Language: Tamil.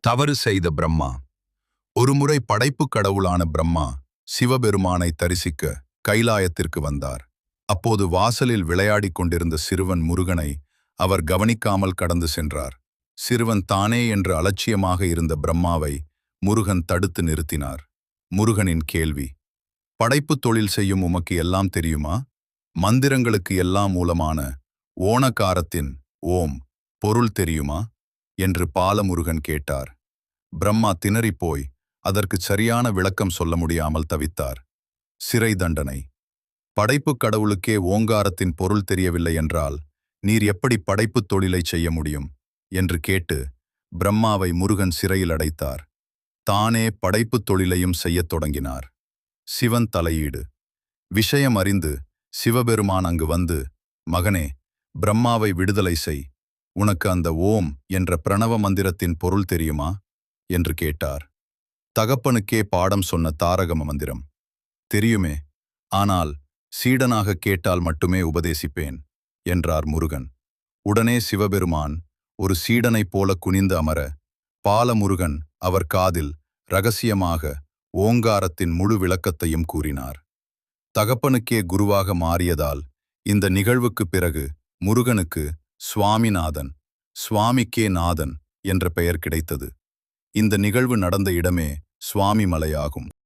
தவறு செய்த பிரம்மா. ஒருமுறை படைப்புக் கடவுளான பிரம்மா சிவபெருமானை தரிசிக்க கைலாயத்திற்கு வந்தார். அப்போது வாசலில் விளையாடிக் கொண்டிருந்த சிறுவன் முருகனை அவர் கவனிக்காமல் கடந்து சென்றார். சிறுவன் தானே என்று அலட்சியமாக இருந்த பிரம்மாவை முருகன் தடுத்து நிறுத்தினார். முருகனின் கேள்வி: படைப்புத் தொழில் செய்யும் உமக்கு எல்லாம் தெரியுமா? மந்திரங்களுக்கு எல்லாம் மூலமான ஓணகாரத்தின் ஓம் பொருள் தெரியுமா என்று பாலமுருகன் கேட்டார். பிரம்மா திணறிப்போய் அதற்குச் சரியான விளக்கம் சொல்ல முடியாமல் தவித்தார். சிறை தண்டனை. படைப்புக் கடவுளுக்கே ஓங்காரத்தின் பொருள் தெரியவில்லை என்றால் நீர் எப்படி படைப்புத் தொழிலை செய்ய முடியும் என்று கேட்டு பிரம்மாவை முருகன் சிறையில் அடைத்தார். தானே படைப்புத் தொழிலையும் செய்யத் தொடங்கினார். சிவன் தலையீடு. விஷயம் அறிந்து சிவபெருமான் அங்கு வந்து, மகனே, பிரம்மாவை விடுதலை செய். உனக்கு அந்த ஓம் என்ற பிரணவ மந்திரத்தின் பொருள் தெரியுமா என்று கேட்டார். தகப்பனுக்கே பாடம் சொன்ன தாரக மந்திரம் தெரியுமே, ஆனால் சீடனாக கேட்டால் மட்டுமே உபதேசிப்பேன் என்றார் முருகன். உடனே சிவபெருமான் ஒரு சீடனைப் போல குனிந்து அமர, பாலமுருகன் அவர் காதில் இரகசியமாக ஓங்காரத்தின் முழு விளக்கத்தையும் கூறினார். தகப்பனுக்கே குருவாக மாறியதால் இந்த நிகழ்வுக்குப் பிறகு முருகனுக்கு சுவாமிநாதன், சுவாமிக்கே நாதன் என்ற பெயர் கிடைத்தது. இந்த நிகழ்வு நடந்த இடமே சுவாமி மலையாகும்.